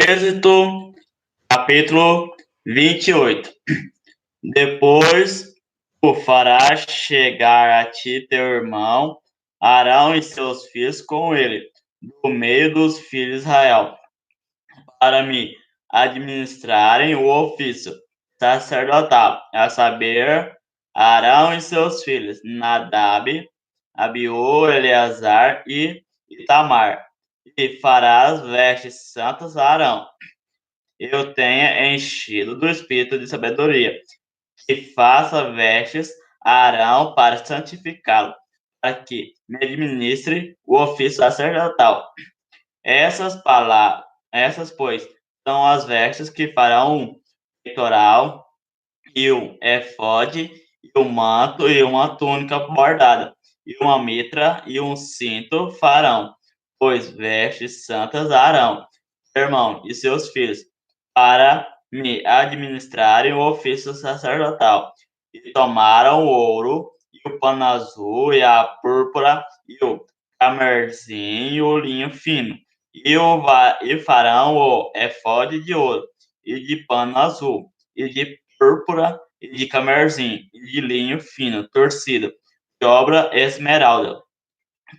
Êxodo, capítulo 28. Depois o farás chegar a ti teu irmão, Arão e seus filhos com ele, do meio dos filhos de Israel, para me administrarem o ofício sacerdotal, a saber, Arão e seus filhos, Nadab, Abiú, Eleazar e Itamar. E farás vestes santas a Arão. Eu tenha enchido do espírito de sabedoria, que faça vestes a Arão para santificá-lo, para que me administre o ofício sacerdotal. Essas, pois, são as vestes que farão um peitoral e um efode e um manto e uma túnica bordada e uma mitra e um cinto farão, pois vestes santas a Arão, seu irmão e seus filhos, para me administrarem o ofício sacerdotal. E tomaram o ouro, e o pano azul, e a púrpura, e o camersim, e o linho fino, e farão o efode de ouro, e de pano azul, e de púrpura, e de camersim, e de linho fino, torcido, de obra esmeralda.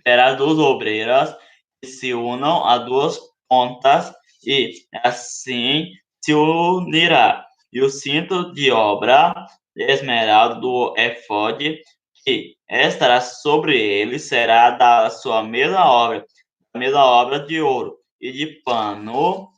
Terá duas obreiras que se unam a duas pontas, e assim se unirá. E o cinto de obra esmeralda do efode que estará sobre ele será da sua mesma obra de ouro e de pano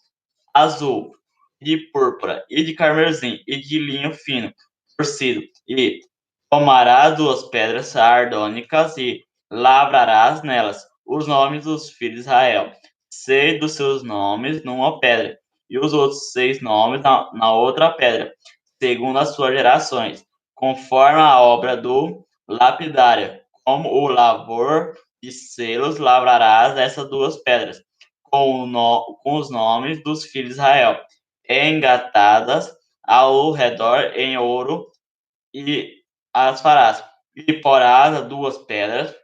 azul, de púrpura e de carmesim e de linho fino, torcido, e tomarás duas pedras sardônicas e lavrarás nelas os nomes dos filhos de Israel, 6 dos seus nomes numa pedra, e os outros 6 nomes na outra pedra, segundo as suas gerações, conforme a obra do lapidário, como o lavor de selos lavrarás essas duas pedras, com os nomes dos filhos de Israel, engatadas ao redor em ouro, e as farás. E porás as duas pedras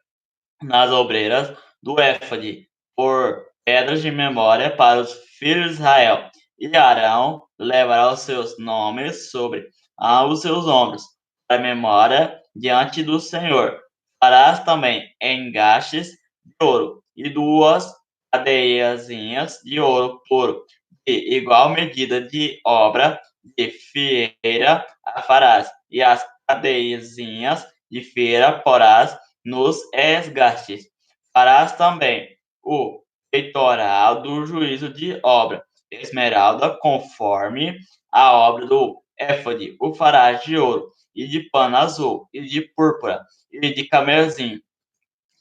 nas obreiras do éfode, por pedras de memória para os filhos de Israel. E Arão levará os seus nomes sobre os seus ombros, para memória diante do Senhor. Farás também engastes de ouro e duas cadeiazinhas de ouro puro, de igual medida de obra de fieira a farás, e as cadeiazinhas de fieira porás nos esgastes. Farás também o peitoral do juízo de obra, esmeralda, conforme a obra do éfode, o farás de ouro, e de pano azul, e de púrpura, e de camesim,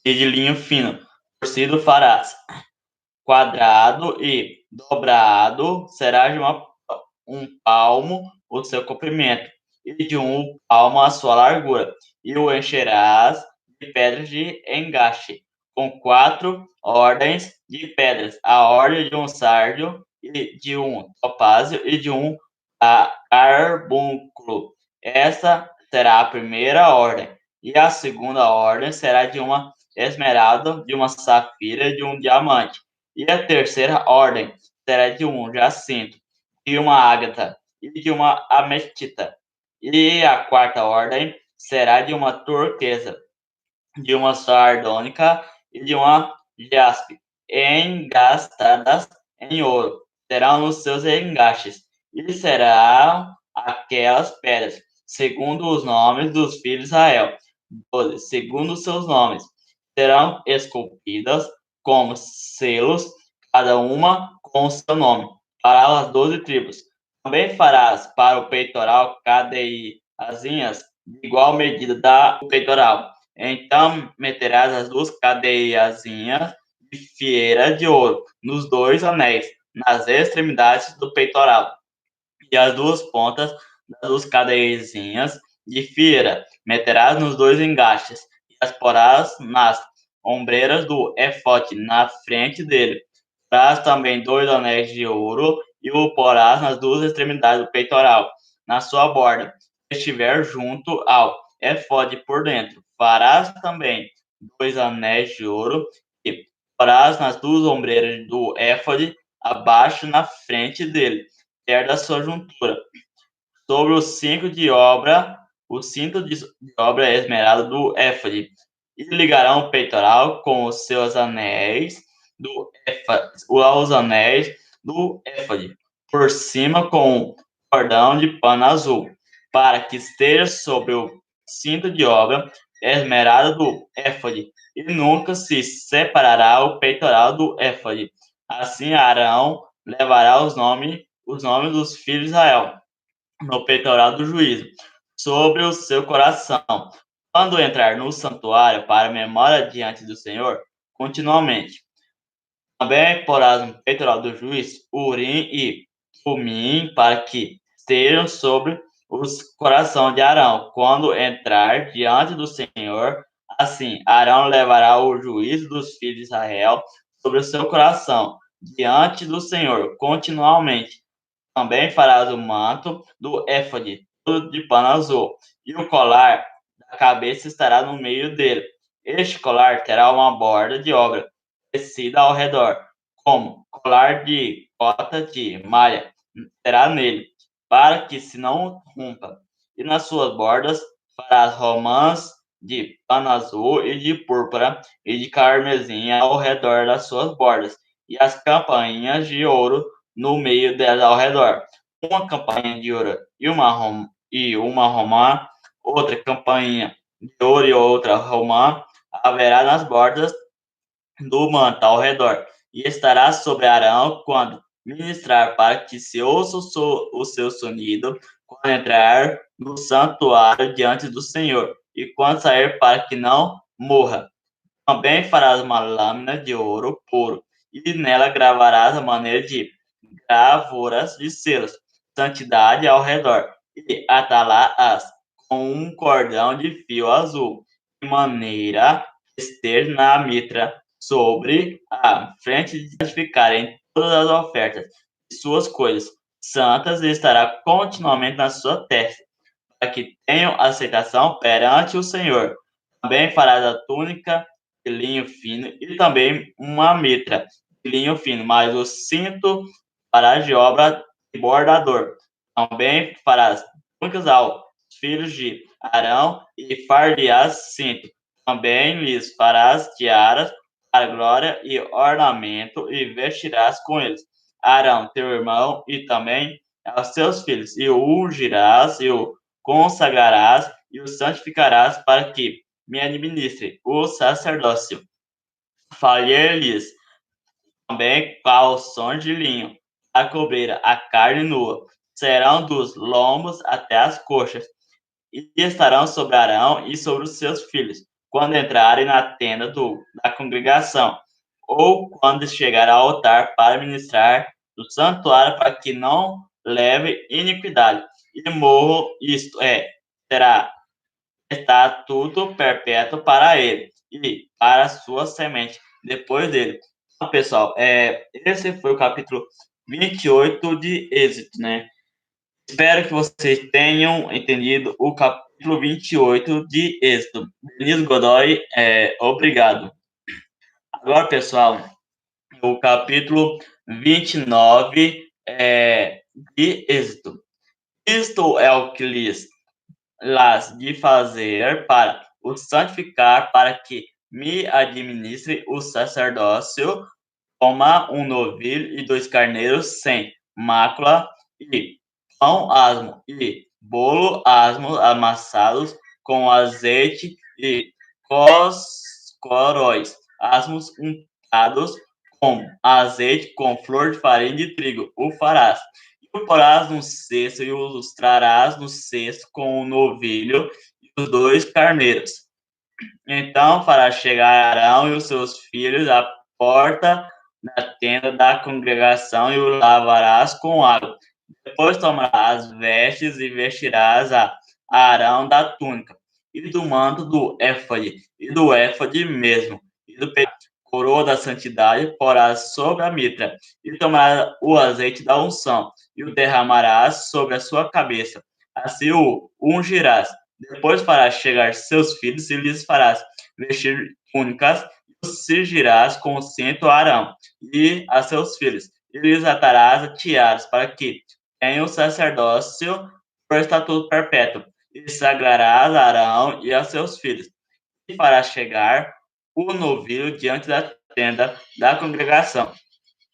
e de linho fino, torcido farás. Quadrado e dobrado será de um palmo o seu comprimento, e de um palmo a sua largura, e o encherás de pedras de engaste, com 4 ordens de pedras, a ordem de um sárdio, e de um topázio, e de um carbúnculo. Essa será a primeira ordem, e a segunda ordem será de uma esmeralda, de uma safira e de um diamante. E a terceira ordem será de um jacinto, de uma ágata e de uma ametita. E a quarta ordem será de uma turquesa, de uma sardônica e de uma jaspe, engastadas em ouro. Serão os seus engastes, e serão aquelas pedras, segundo os nomes dos filhos de Israel, 12, segundo os seus nomes. Serão esculpidas como selos, cada uma com o seu nome, para as 12 tribos. Também farás para o peitoral cadeiazinhas de igual medida do peitoral. Então meterás as duas cadeiazinhas de fieira de ouro nos 2 anéis, nas extremidades do peitoral, e as 2 pontas das 2 cadeiazinhas de fieira meterás nos 2 engastes, e as porás nas ombreiras do éfode na frente dele. Farás também 2 anéis de ouro e o porás nas 2 extremidades do peitoral, na sua borda, que estiver junto ao éfode por dentro. Farás também 2 anéis de ouro e porás nas 2 ombreiras do éfode, abaixo na frente dele, perto da sua juntura. Sobre o cinto de obra esmerado do éfode, e ligarão o peitoral com os seus anéis os anéis do éfode, por cima com um cordão de pano azul, para que esteja sobre o cinto de obra esmerado do éfode, e nunca se separará o peitoral do éfode. Assim Arão levará os nomes dos filhos de Israel no peitoral do juízo, sobre o seu coração, quando entrar no santuário para memória diante do Senhor, continuamente. Também porás no peitoral do juiz Urim e Tumim, para que estejam sobre o coração de Arão, quando entrar diante do Senhor. Assim, Arão levará o juízo dos filhos de Israel sobre o seu coração, diante do Senhor, continuamente. Também farás o manto do éfode, todo de pano azul, e o colar da cabeça estará no meio dele. Este colar terá uma borda de obra tecida ao redor, como colar de cota de malha terá nele, para que se não rompa. E nas suas bordas farás romãs de pano azul e de púrpura e de carmesim ao redor das suas bordas, e as campainhas de ouro no meio delas ao redor. Uma campainha de ouro e uma romã, outra campainha de ouro e outra romã haverá nas bordas do manto ao redor, e estará sobre Arão quando ministrar, para que se ouça o seu sonido, quando entrar no santuário diante do Senhor, e quando sair, para que não morra. Também farás uma lâmina de ouro puro, e nela gravarás a maneira de gravuras de selos, santidade ao redor, e atalás com um cordão de fio azul, de maneira esteja na mitra sobre a frente de santificar em todas as ofertas de suas coisas santas, e estará continuamente na sua testa, para que tenham aceitação perante o Senhor. Também farás a túnica de linho fino e também uma mitra de linho fino, mas o cinto farás de obra de bordador. Também farás túnicas aos filhos de Arão e fardeás cinto. Também lhes farás tiaras para glória e ornamento, e vestirás com eles Arão, teu irmão, e também aos seus filhos, e o ungirás, e o consagrarás, e o santificarás, para que me administre o sacerdócio. Falhei-lhes também calções de linho, a cobrir a carne nua, serão dos lombos até as coxas, e estarão sobre Arão e sobre os seus filhos, quando entrarem na tenda da congregação, ou quando chegar ao altar para ministrar no santuário, para que não leve iniquidade, e morro, isto é, será estatuto perpétuo para ele e para a sua semente depois dele. Então, pessoal, esse foi o capítulo 28 de Êxodo, né? Espero que vocês tenham entendido o capítulo 28 de Êxodo. Denise Godoy, obrigado. Agora, pessoal, o capítulo 29 de Êxodo. Isto é o que lhes las de fazer para o santificar, para que me administre o sacerdócio, toma um novilho e 2 carneiros sem mácula, e pão asmo e bolo asmo amassados com azeite, e coróis asmos untados com azeite, com flor de farinha de trigo, o farás. E o porás no cesto, e os trarás no cesto com o novilho e os 2 carneiros. Então farás chegar Arão e os seus filhos à porta da tenda da congregação, e o lavarás com água. Depois tomarás as vestes e vestirás a Arão da túnica, e do manto do éfode, e do éfode mesmo, e do coroa da santidade porás sobre a mitra, e tomarás o azeite da unção, e o derramarás sobre a sua cabeça. Assim o ungirás. Depois farás chegar seus filhos, e lhes farás vestir túnicas, e os cingirás com o cinto a Arão e a seus filhos, e lhes atarás tiaras, para que tenham sacerdócio por estatuto perpétuo, e sagrarás a Arão e a seus filhos, e farás chegar o novilho diante da tenda da congregação.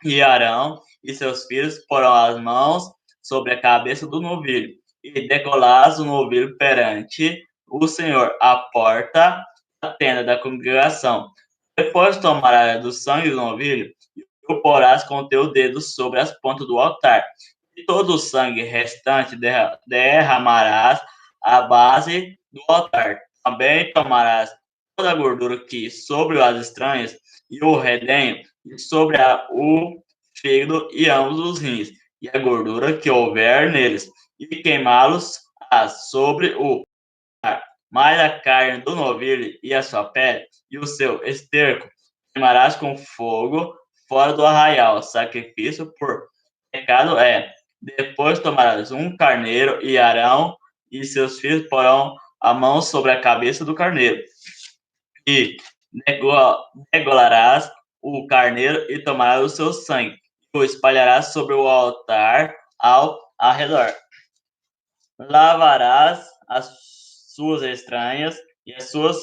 E Arão e seus filhos porão as mãos sobre a cabeça do novilho, e decolás o novilho perante o Senhor, à porta da tenda da congregação. Depois tomarás do sangue do novilho e o porás com o teu dedo sobre as pontas do altar. E todo o sangue restante derramarás à base do altar. Também tomarás toda a gordura que sobre as estranhas e o redenho, e sobre o fígado e ambos os rins, e a gordura que houver neles, e queimá-los sobre o altar. Mas a carne do novilho e a sua pele e o seu esterco queimarás com fogo fora do arraial. Sacrifício por pecado é. Depois tomarás um carneiro, e Arão e seus filhos porão a mão sobre a cabeça do carneiro, e degolarás o carneiro e tomarás o seu sangue, e o espalharás sobre o altar ao arredor. Lavarás as suas entranhas e as suas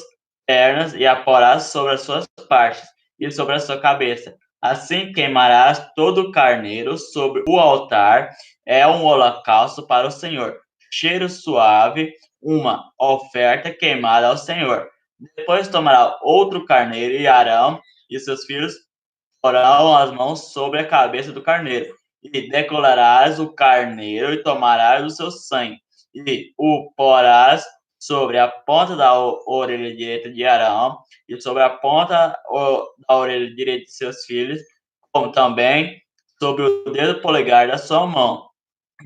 pernas, e a porás sobre as suas partes e sobre a sua cabeça. Assim queimarás todo o carneiro sobre o altar, é um holocausto para o Senhor, cheiro suave, uma oferta queimada ao Senhor. Depois tomará outro carneiro, e Arão e seus filhos porão as mãos sobre a cabeça do carneiro, e decolarás o carneiro e tomarás o seu sangue, e o porás sobre a ponta da orelha direita de Arão e sobre a ponta da orelha direita de seus filhos, como também sobre o dedo polegar da sua mão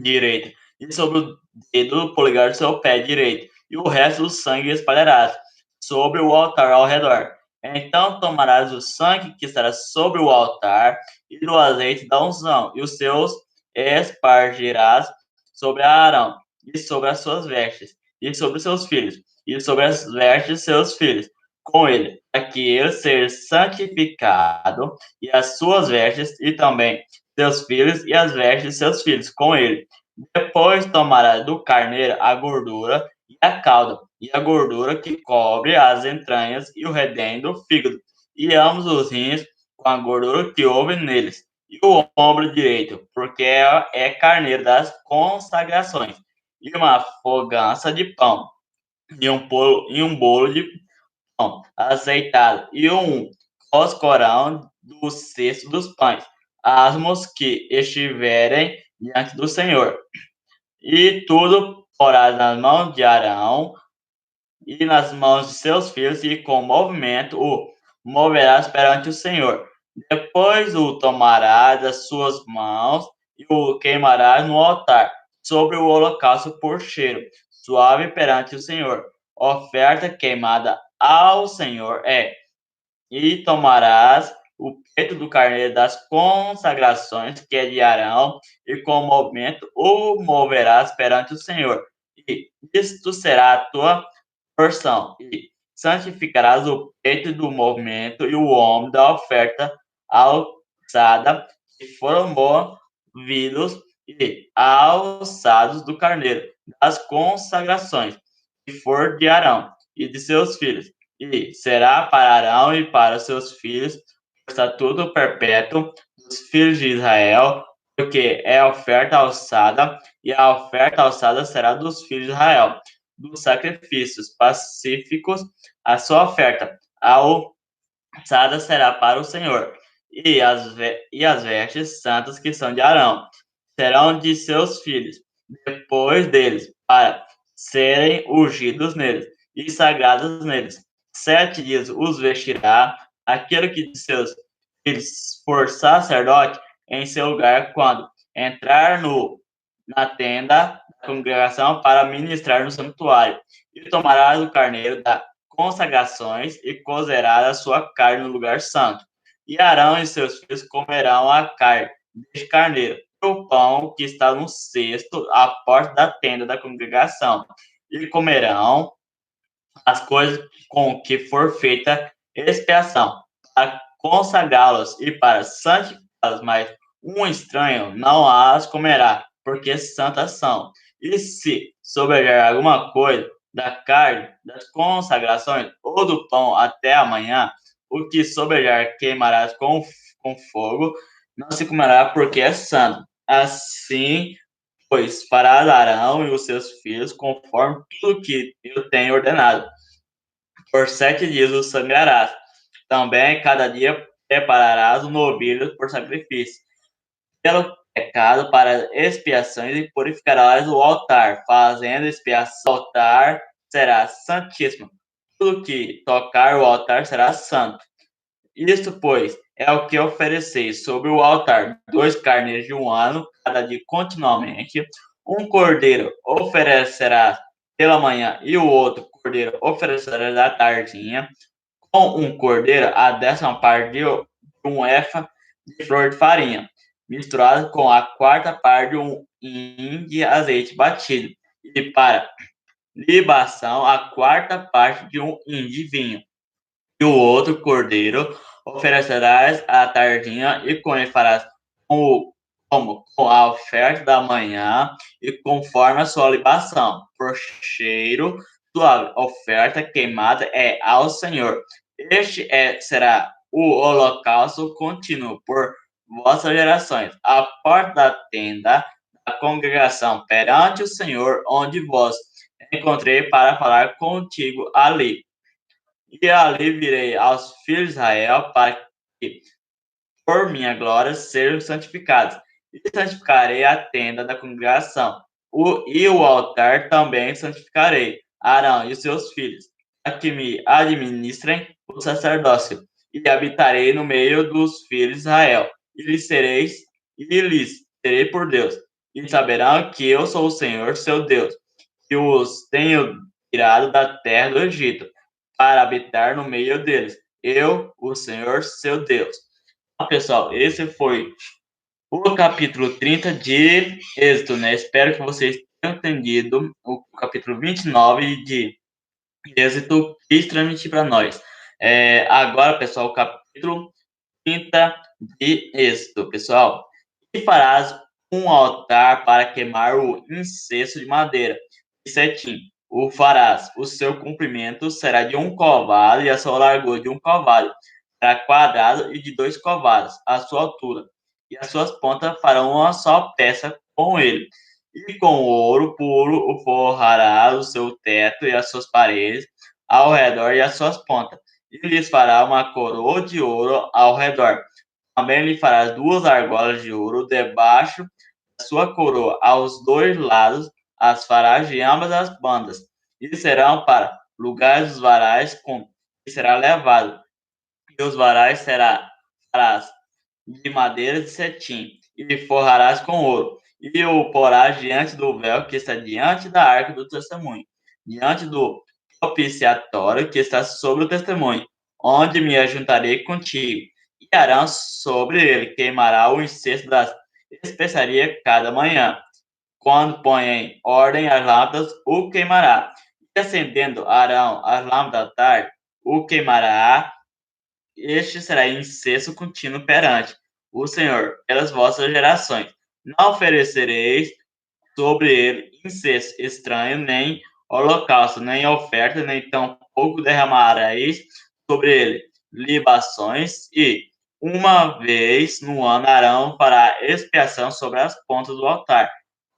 direita e sobre o dedo polegar do seu pé direito, e o resto do sangue espalharás sobre o altar ao redor. Então tomarás o sangue que estará sobre o altar e do azeite da unção, e os seus espargirás sobre Arão, e sobre as suas vestes, e sobre os seus filhos, e sobre as vestes de seus filhos, com ele, para que ele seja santificado, e as suas vestes, e também seus filhos, e as vestes de seus filhos, com ele. Depois tomará do carneiro a gordura e a cauda, e a gordura que cobre as entranhas, e o redenho do fígado, e ambos os rins, com a gordura que houve neles, e o ombro direito, porque é carneiro das consagrações, e uma fogança de pão, e um bolo de pão azeitado, e um coscorão do cesto dos pães, asmos que estiverem diante do Senhor. E tudo porás nas mãos de Arão e nas mãos de seus filhos, e com movimento o moverás perante o Senhor. Depois o tomarás das suas mãos e o queimarás no altar, sobre o holocausto por cheiro, suave perante o Senhor. Oferta queimada ao Senhor é. E tomarás o peito do carneiro das consagrações, que é de Arão, e com movimento o moverás perante o Senhor. E isto será a tua porção. E santificarás o peito do movimento e o ombro da oferta alçada, que foram movidos e alçados do carneiro, das consagrações, que for de Arão e de seus filhos. E será para Arão e para seus filhos por estatuto perpétuo dos filhos de Israel, porque é a oferta alçada, e a oferta alçada será dos filhos de Israel. Dos sacrifícios pacíficos, a sua oferta alçada será para o Senhor. E as vestes santas que são de Arão serão de seus filhos, depois deles, para serem ungidos neles e sagrados neles. 7 dias os vestirá aquele que de seus filhos for sacerdote em seu lugar, quando entrar na tenda da congregação para ministrar no santuário. E tomará o carneiro da consagrações e cozerá a sua carne no lugar santo. E Arão e seus filhos comerão a carne deste carneiro, e o pão que está no cesto à porta da tenda da congregação. E comerão as coisas com que for feita expiação, para consagrá-los e para santificá-los, mas Um estranho não as comerá, porque santas são. E se sobreviver alguma coisa da carne, das consagrações ou do pão até amanhã, o que sobreviver queimarás com fogo, não se comerá porque é santo. Assim, pois, farás Arão e os seus filhos conforme tudo que eu tenho ordenado. Por 7 dias o sangrarás. Também cada dia prepararás um novilho por sacrifício pelo pecado para expiações e purificarás o altar, fazendo expiação. O altar será santíssimo. Tudo que tocar o altar será santo. Isto, pois, é o que ofereceis sobre o altar: 2 carneiros de um ano, cada dia continuamente. Um cordeiro oferecerás pela manhã e o outro cordeiro oferecerás à tardinha. Com um cordeiro, a 10ª parte de um efa de flor de farinha, misturado com a 4ª parte de um hin de azeite batido, e para libação, a 4ª parte de um hin de vinho. E o outro cordeiro oferecerás à tardinha, e com ele farás como com a oferta da manhã, e conforme a sua libação, por cheiro suave. Oferta queimada é ao Senhor. Será o holocausto contínuo por vossas gerações, a porta da tenda da congregação perante o Senhor, onde vos encontrei para falar contigo ali. E ali virei aos filhos de Israel para que, por minha glória, sejam santificados. E santificarei a tenda da congregação. E o altar também santificarei. Arão e seus filhos, para que me administrem o sacerdócio. E habitarei no meio dos filhos de Israel. E lhes serei por Deus. E saberão que eu sou o Senhor, seu Deus, que os tenho tirado da terra do Egito, para habitar no meio deles. Eu, o Senhor, seu Deus. Então, pessoal, esse foi o capítulo 30 de Êxodo, né? Espero que vocês tenham entendido o capítulo 29 de Êxodo, que quis transmitir para nós. Agora, pessoal, o capítulo 30 de Êxodo, pessoal. E farás um altar para queimar o incenso de madeira e cetim. O farás. O seu comprimento será de 1 covado e a sua largura de 1 covado. Será quadrado e de 2 covados a sua altura. E as suas pontas farão uma só peça com ele. E com ouro puro o forrarás o seu teto e as suas paredes ao redor e as suas pontas. E lhes fará uma coroa de ouro ao redor. Também lhe farás 2 argolas de ouro debaixo da sua coroa, aos 2 lados, as farás de ambas as bandas, e serão para lugares dos varais com que será levado. E os varais farás de madeira de cetim, e forrarás com ouro, e o porás diante do véu que está diante da arca do testemunho, diante do propiciatório que está sobre o testemunho, onde me ajuntarei contigo. E Arão sobre ele queimará o incenso das especiarias cada manhã. Quando põe em ordem as lâmpadas, o queimará. E acendendo Arão as lâmpadas da tarde, o queimará. Este será incenso contínuo perante o Senhor pelas vossas gerações. Não oferecereis sobre ele incenso estranho, nem holocausto, nem oferta, nem tampouco derramareis sobre ele libações, e uma vez no ano Arão fará expiação sobre as pontas do altar,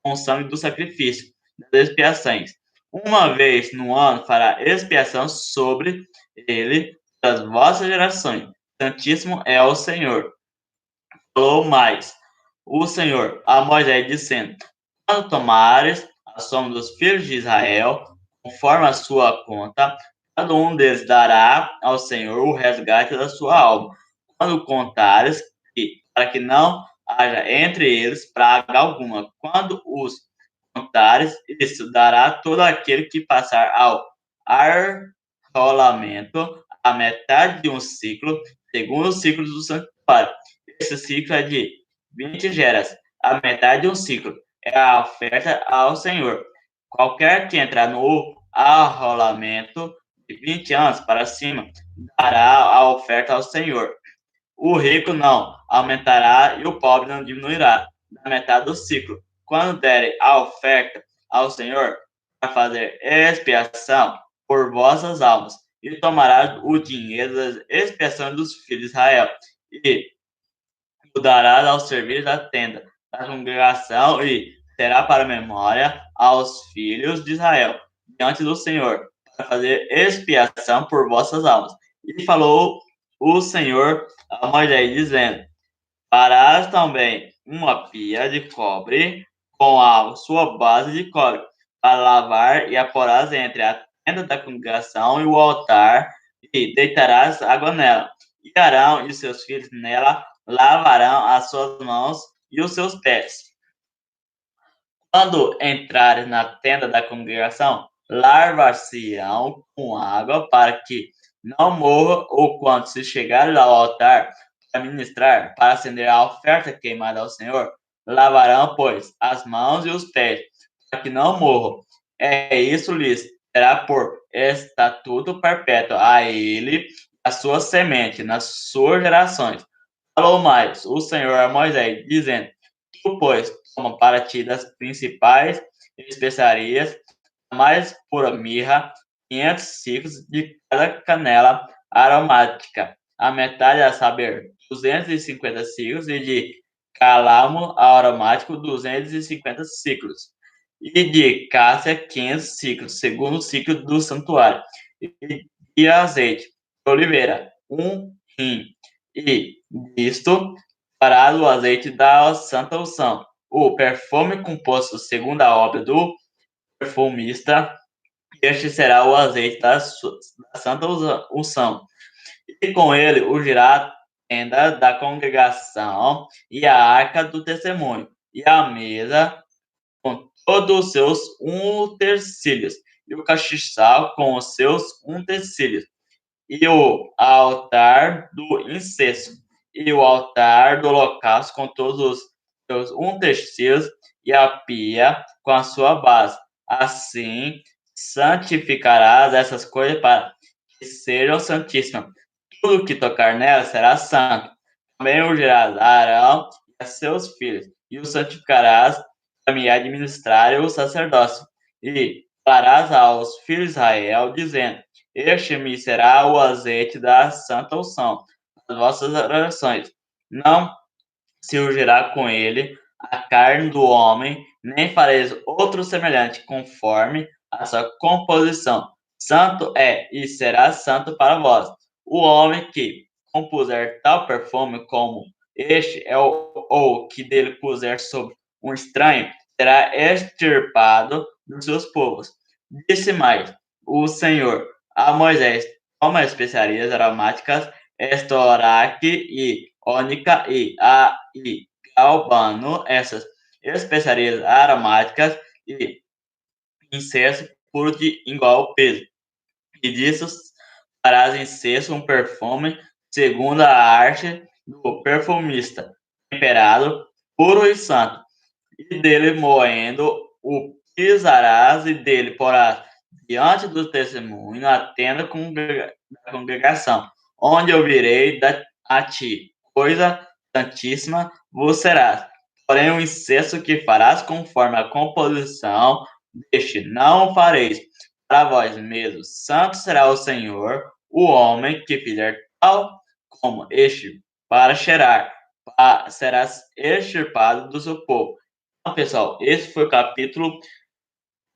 com o sangue do sacrifício das expiações. Uma vez no ano fará expiação sobre ele das vossas gerações. Santíssimo é o Senhor. Falou mais o Senhor a Moisés, dizendo: quando tomares a soma dos filhos de Israel, conforme a sua conta, cada um deles dará ao Senhor o resgate da sua alma. Quando contares, para que não haja entre eles praga alguma. Quando os contares, isso dará todo aquele que passar ao arrolamento a metade de um ciclo, segundo o ciclo do santuário. Esse ciclo é de 20 geras. A metade de um ciclo é a oferta ao Senhor. Qualquer que entrar no arrolamento de 20 anos para cima dará a oferta ao Senhor. O rico não aumentará e o pobre não diminuirá na metade do ciclo. Quando derem a oferta ao Senhor para fazer expiação por vossas almas, e tomará o dinheiro da expiação dos filhos de Israel, e o dará ao serviço da tenda da congregação, e será para memória aos filhos de Israel, diante do Senhor, para fazer expiação por vossas almas. E falou o Senhor a Moisés, dizendo: farás também uma pia de cobre com a sua base de cobre, para lavar, e a porás entre a tenda da congregação e o altar, e deitarás água nela. E Arão e seus filhos nela lavarão as suas mãos e os seus pés. Quando entrares na tenda da congregação, lavar-se-ão com água, para que não morra, ou quando se chegares ao altar para ministrar, para acender a oferta queimada ao Senhor, lavarão, pois, as mãos e os pés, para que não morram. É isso lhes será por estatuto perpétuo a ele, a sua semente, nas suas gerações. Falou mais o Senhor a Moisés, dizendo: tu, pois, toma para ti das principais especiarias, a mais pura mirra, 500 ciclos de cada canela aromática, a metade, a saber, 250 ciclos, e de cálamo aromático, 250 ciclos, e de cássia, 500 ciclos, segundo o ciclo do santuário, e de azeite de oliveira, rim, e disto farás o azeite da santa unção, o perfume composto segundo a obra do perfumista. Este será o azeite da santa unção. E com ele ungirá a tenda da congregação e a arca do testemunho, e a mesa com todos os seus utensílios, e o castiçal com os seus utensílios, e o altar do incenso, e o altar do holocausto com todos os seus utensílios, e a pia com a sua base. Assim santificarás essas coisas para que sejam santíssimas. Tudo que tocar nela será santo. Também ungirás a Arão e a seus filhos, e os santificarás para me administrar o sacerdócio. E falarás aos filhos de Israel, dizendo: este me será o azeite da santa unção das vossas orações. Não se ungirá com ele a carne do homem, nem fareis outro semelhante, conforme a sua composição. Santo é e será santo para vós. O homem que compuser tal perfume como este é ou que dele puser sobre um estranho, será extirpado dos seus povos. Disse mais o Senhor a Moisés: toma especiarias aromáticas, estoraque e ônica e galbano, essas especiarias aromáticas, e incenso puro de igual peso. E disso farás incenso, um perfume segundo a arte do perfumista, temperado, puro e santo. E dele moendo o pisarás, e dele porás diante do testemunho na tenda da congregação, onde eu virei a ti, coisa santíssima vos serás. Porém, o incenso que farás conforme a composição deste não fareis para vós mesmos. Santo será o Senhor. O homem que fizer tal como este para cheirar, será extirpado do seu povo. Então, pessoal, esse foi o capítulo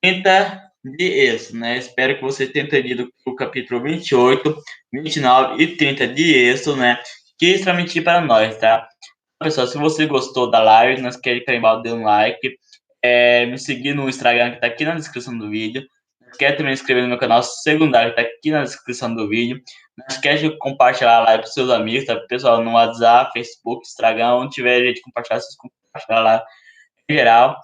30 de Êxodo, né? Espero que você tenha entendido o capítulo 28, 29 e 30 de Êxodo, né? Quis transmitir para nós, tá? Pessoal, se você gostou da live, não esquece de carimbar o dedo no like, me seguir no Instagram, que tá aqui na descrição do vídeo. Não esquece também de se inscrever no meu canal secundário, que tá aqui na descrição do vídeo. Não esquece de compartilhar a live com seus amigos, tá? Pessoal, no WhatsApp, Facebook, Instagram, onde tiver gente compartilhar, vocês compartilhar lá em geral.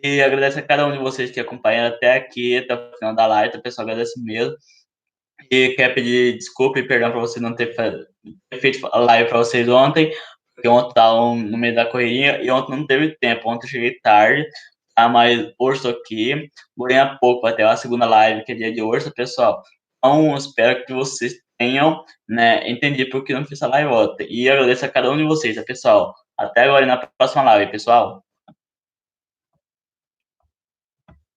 E agradeço a cada um de vocês que acompanharam até aqui, até o final da live, tá, pessoal? Agradeço mesmo. E quero pedir desculpa e perdão para você não ter feito a live para vocês ontem, porque ontem estava no meio da correria e ontem não teve tempo. Ontem eu cheguei tarde, tá? Mas hoje estou aqui, porém a pouco vai ter a segunda live, que é dia de hoje, tá, pessoal? Então, espero que vocês tenham, né, entendido por que não fiz essa live ontem. E agradeço a cada um de vocês, tá, pessoal? Até agora e na próxima live, pessoal.